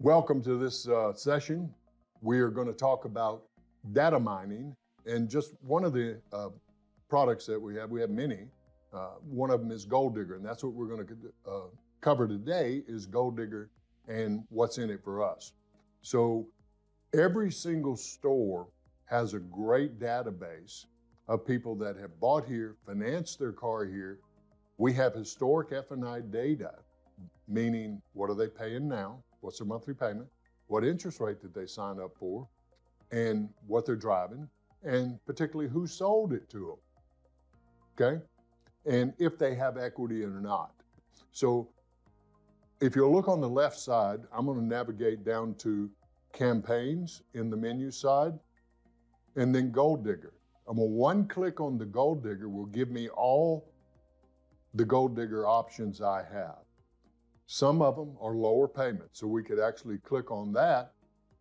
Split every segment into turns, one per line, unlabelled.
Welcome to this session. We are going to talk about data mining, and just one of the products that we have many. One of them is Gold Digger, and that's what we're going to cover today is Gold Digger and what's in it for us. So every single store has a great database of people that have bought here, financed their car here. We have historic F&I data, meaning what are they paying now? What's their monthly payment? What interest rate did they sign up for? And what they're driving, and particularly who sold it to them, okay? And if they have equity or not. So if you look on the left side, I'm gonna navigate down to campaigns in the menu side, and then Gold Digger. I'm gonna one click on the Gold Digger will give me all the Gold Digger options I have. Some of them are lower payment, so we could actually click on that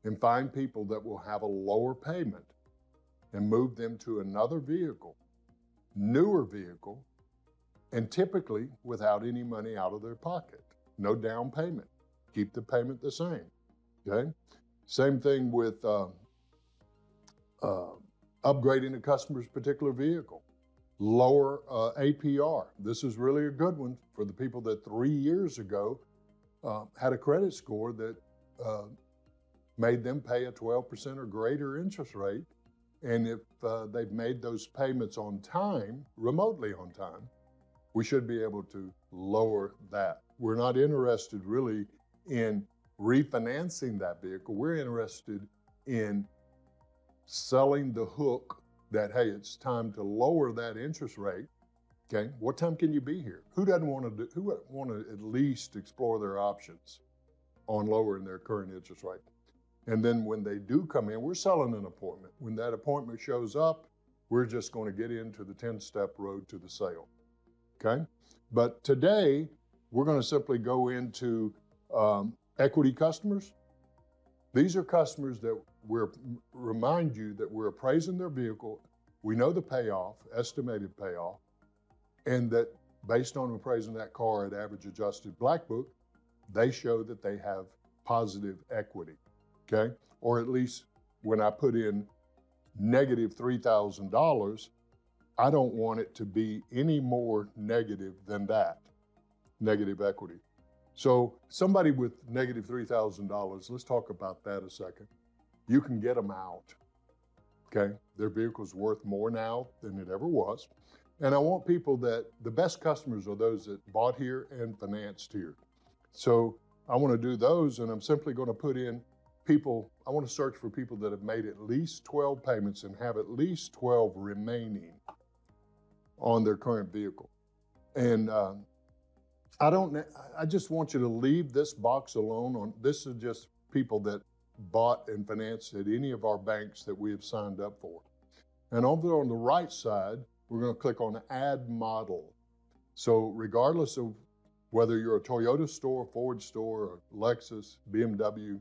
and find people that will have a lower payment and move them to another vehicle, newer vehicle, and typically without any money out of their pocket. No down payment. Keep the payment the same, okay? Same thing with upgrading a customer's particular vehicle. Lower APR. This is really a good one for the people that 3 years ago had a credit score that made them pay a 12% or greater interest rate. And if they've made those payments on time, remotely on time, we should be able to lower that. We're not interested really in refinancing that vehicle. We're interested in selling the hook that, hey, it's time to lower that interest rate, okay? What time can you be here? Who want to at least explore their options on lowering their current interest rate? And then when they do come in, we're selling an appointment. When that appointment shows up, we're just going to get into the 10-step road to the sale, okay? But today, we're going to simply go into equity customers. These are customers that remind you that we're appraising their vehicle. We know the payoff, estimated payoff, and that based on appraising that car at average adjusted black book, they show that they have positive equity, okay? Or at least when I put in negative $3,000, I don't want it to be any more negative than that, negative equity. So somebody with negative $3,000, let's talk about that a second. You can get them out, okay? Their vehicle's worth more now than it ever was. And I want people that, the best customers are those that bought here and financed here. So I want to do those, and I'm simply going to put in people, I want to search for people that have made at least 12 payments and have at least 12 remaining on their current vehicle. And I just want you to leave this box alone. This is just people that bought and financed at any of our banks that we have signed up for. And over on the right side, we're going to click on Add Model. So regardless of whether you're a Toyota store, Ford store, or Lexus, BMW,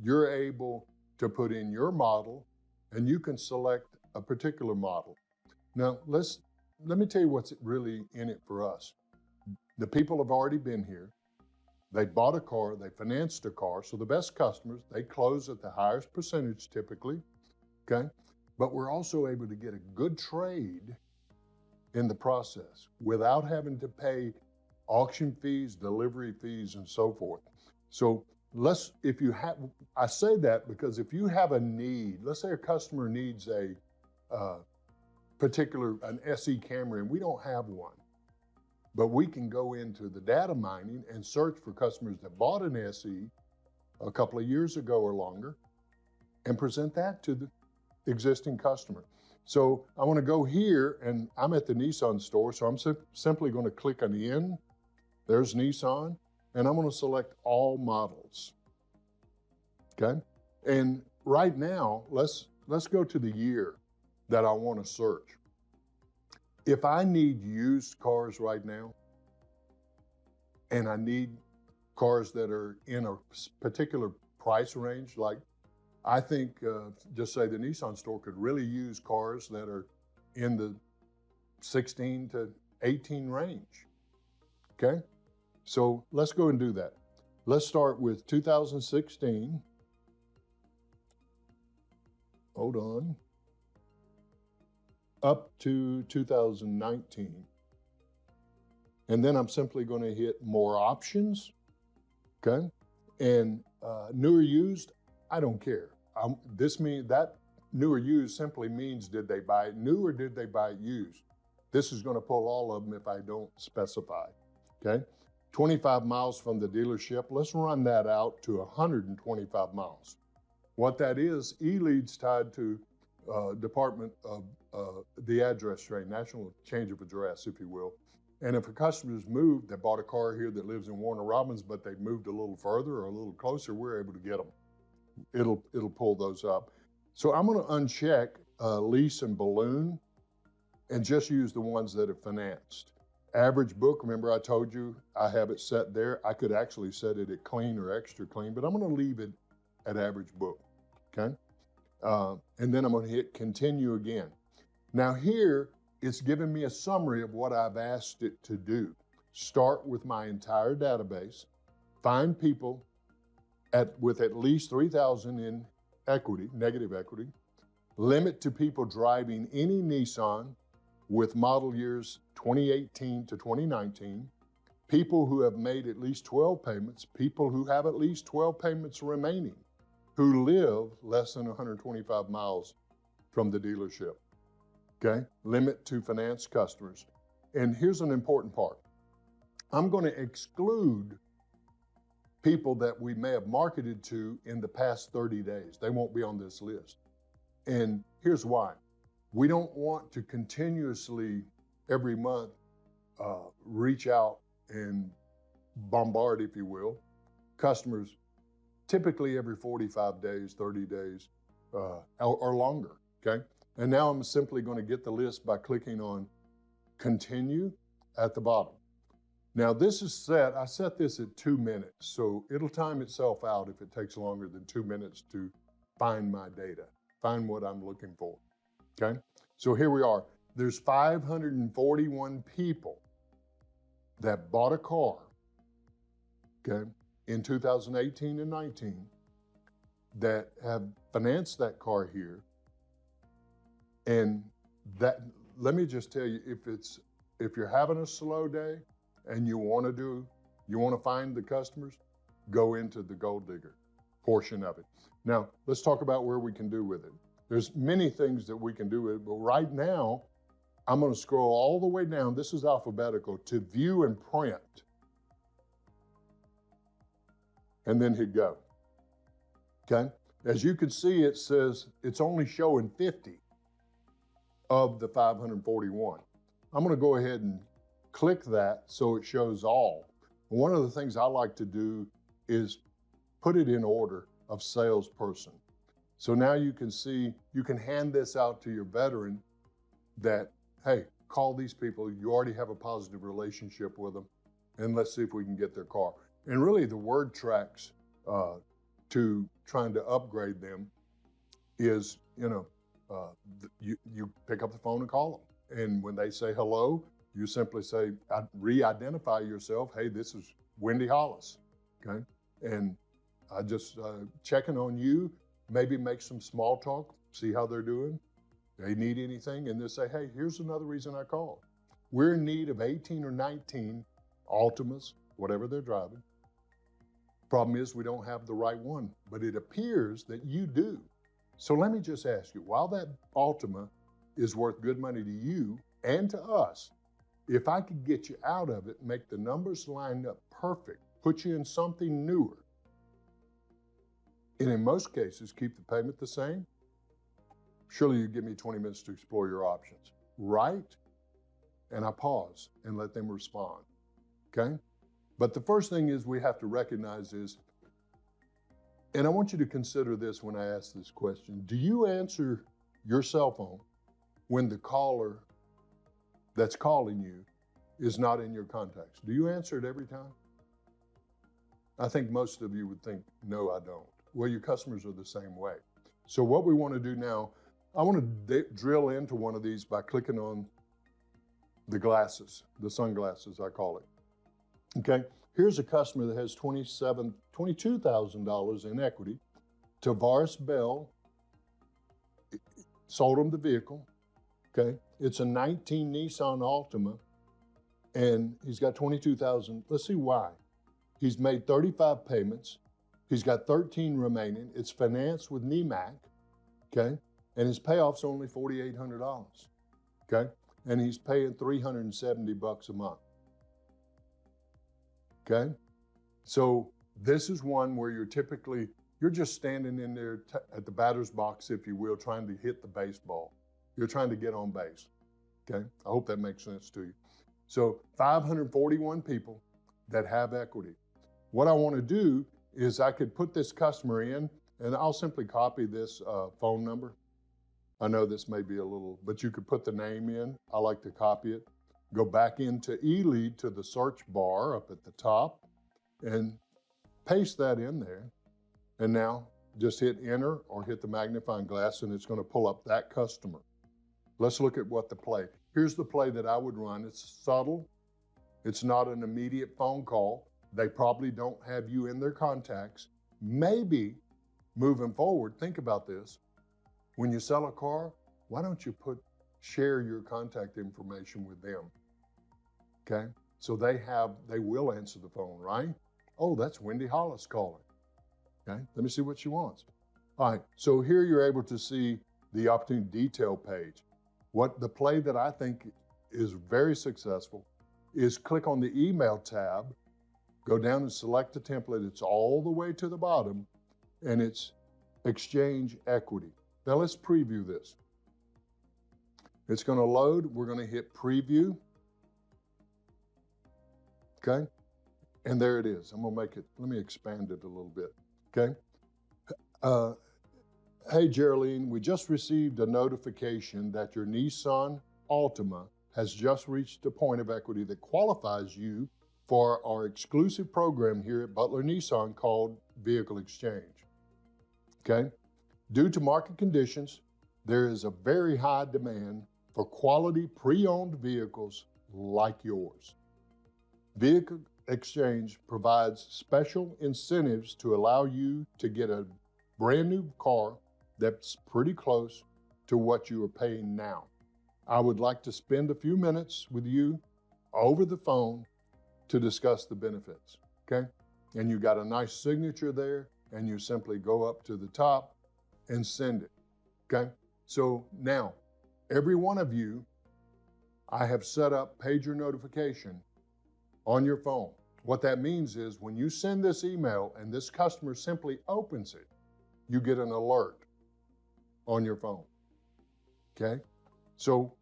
you're able to put in your model and you can select a particular model. Now, let me tell you what's really in it for us. The people have already been here. They bought a car, they financed a car. So the best customers, they close at the highest percentage typically, okay? But we're also able to get a good trade in the process without having to pay auction fees, delivery fees, and so forth. So I say that because if you have a need, let's say a customer needs an SE Camry and we don't have one, but we can go into the data mining and search for customers that bought an SE a couple of years ago or longer and present that to the existing customer. So I want to go here, and I'm at the Nissan store, so I'm simply going to click on in. There's Nissan, and I'm going to select all models, okay? And right now, let's go to the year that I want to search. If I need used cars right now, and I need cars that are in a particular price range, like I think, just say the Nissan store could really use cars that are in the 16 to 18 range, okay? So let's go and do that. Let's start with 2016. Hold on. Up to 2019. And then I'm simply going to hit more options, okay? And newer used, I don't care. That newer used simply means did they buy it new or did they buy it used? This is going to pull all of them if I don't specify, okay? 25 miles from the dealership, let's run that out to 125 miles. What that is, E-Lead's tied to Department of the address rate, national change of address, if you will. And if a customer's moved, they bought a car here that lives in Warner Robins, but they've moved a little further or a little closer, we're able to get them. It'll pull those up. So I'm going to uncheck lease and balloon and just use the ones that are financed. Average book, remember I told you I have it set there. I could actually set it at clean or extra clean, but I'm going to leave it at average book, okay? And then I'm going to hit continue again. Now here, it's giving me a summary of what I've asked it to do. Start with my entire database, find people with at least 3,000 in equity, negative equity, limit to people driving any Nissan with model years 2018 to 2019, people who have made at least 12 payments, people who have at least 12 payments remaining, who live less than 125 miles from the dealership, okay? Limit to finance customers. And here's an important part. I'm going to exclude people that we may have marketed to in the past 30 days. They won't be on this list. And here's why. We don't want to continuously, every month, reach out and bombard, if you will, customers typically every 45 days, 30 days, or longer, okay? And now I'm simply going to get the list by clicking on Continue at the bottom. Now this is set, I set this at 2 minutes, so it'll time itself out if it takes longer than 2 minutes to find my data, find what I'm looking for, okay? So here we are. There's 541 people that bought a car, okay, in 2018 and 19 that have financed that car here. And that, let me just tell you, if you're having a slow day and you want to find the customers, go into the gold digger portion of it. Now, let's talk about where we can do with it. There's many things that we can do with it, but right now, I'm going to scroll all the way down, this is alphabetical, to view and print. And then hit go, okay? As you can see, it says it's only showing 50 of the 541. I'm going to go ahead and click that so it shows all. One of the things I like to do is put it in order of salesperson. So now you can see, you can hand this out to your veteran that, hey, call these people, you already have a positive relationship with them, and let's see if we can get their car. And really the word tracks to trying to upgrade them is, you pick up the phone and call them. And when they say hello, you simply say, re-identify yourself. Hey, this is Wendy Hollis, okay? And I just checking on you, maybe make some small talk, see how they're doing. They need anything, and they'll say, hey, here's another reason I called. We're in need of 18 or 19 Altimas, whatever they're driving. Problem is we don't have the right one, but it appears that you do. So let me just ask you, while that Altima is worth good money to you and to us, if I could get you out of it, make the numbers line up perfect, put you in something newer, and in most cases, keep the payment the same, surely you give me 20 minutes to explore your options, right? And I pause and let them respond, okay? But the first thing is we have to recognize is, and I want you to consider this when I ask this question, do you answer your cell phone when the caller that's calling you is not in your contacts? Do you answer it every time? I think most of you would think, no, I don't. Well, your customers are the same way. So what we want to do now, I want to drill into one of these by clicking on the glasses, the sunglasses, I call it. Okay, Here's a customer that has $22,000 in equity. Tavares Bell sold him the vehicle, okay? It's a 19 Nissan Altima, and he's got $22,000. Let's see why. He's made 35 payments. He's got 13 remaining. It's financed with NEMAC, okay? And his payoff's only $4,800, okay? And he's paying $370 a month, okay? So this is one where you're just standing in there at the batter's box, if you will, trying to hit the baseball. You're trying to get on base, okay? I hope that makes sense to you. So 541 people that have equity. What I want to do is I could put this customer in, and I'll simply copy this phone number. I know this may be a little, but you could put the name in. I like to copy it. Go back into eLead to the search bar up at the top and paste that in there. And now just hit enter or hit the magnifying glass, and it's going to pull up that customer. Let's look at what the play. Here's the play that I would run. It's subtle. It's not an immediate phone call. They probably don't have you in their contacts. Maybe moving forward, think about this. When you sell a car, why don't you share your contact information with them? Okay? So they will answer the phone, right? Oh, that's Wendy Hollis calling. Okay? Let me see what she wants. All right, so here you're able to see the opportunity detail page. What the play that I think is very successful is click on the email tab, go down and select the template. It's all the way to the bottom, and it's exchange equity. Now let's preview this. It's going to load. We're going to hit preview. Okay? And there it is. I'm going to let me expand it a little bit. Okay? Hey, Geraldine, we just received a notification that your Nissan Altima has just reached a point of equity that qualifies you for our exclusive program here at Butler Nissan called Vehicle Exchange. Okay? Due to market conditions, there is a very high demand for quality pre-owned vehicles like yours. Vehicle Exchange provides special incentives to allow you to get a brand new car that's pretty close to what you are paying now. I would like to spend a few minutes with you over the phone to discuss the benefits, okay? And you got a nice signature there, and you simply go up to the top and send it, okay? So now, every one of you, I have set up pager notification on your phone. What that means is when you send this email and this customer simply opens it, you get an alert on your phone, okay? So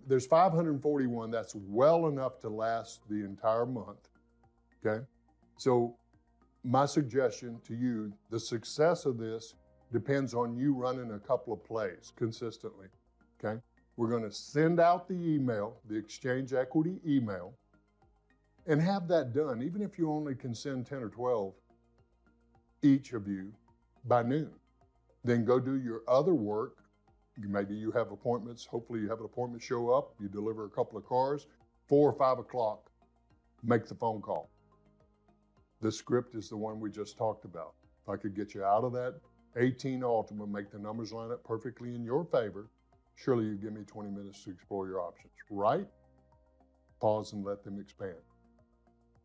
there's 541, that's well enough to last the entire month, okay? So my suggestion to you, the success of this depends on you running a couple of plays consistently, okay? We're gonna send out the email, the exchange equity email, and have that done, even if you only can send 10 or 12, each of you, by noon. Then go do your other work. Maybe you have appointments. Hopefully you have an appointment show up. You deliver a couple of cars. 4 or 5 o'clock, make the phone call. The script is the one we just talked about. If I could get you out of that 18 Altima, make the numbers line up perfectly in your favor, surely you give me 20 minutes to explore your options, right? Pause and let them expand.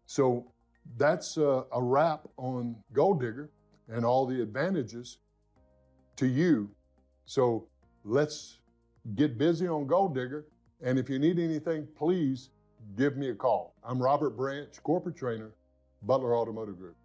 So that's a wrap on Gold Digger and all the advantages to you. So let's get busy on Gold Digger. And if you need anything, please give me a call. I'm Robert Branch, corporate trainer, Butler Automotive Group.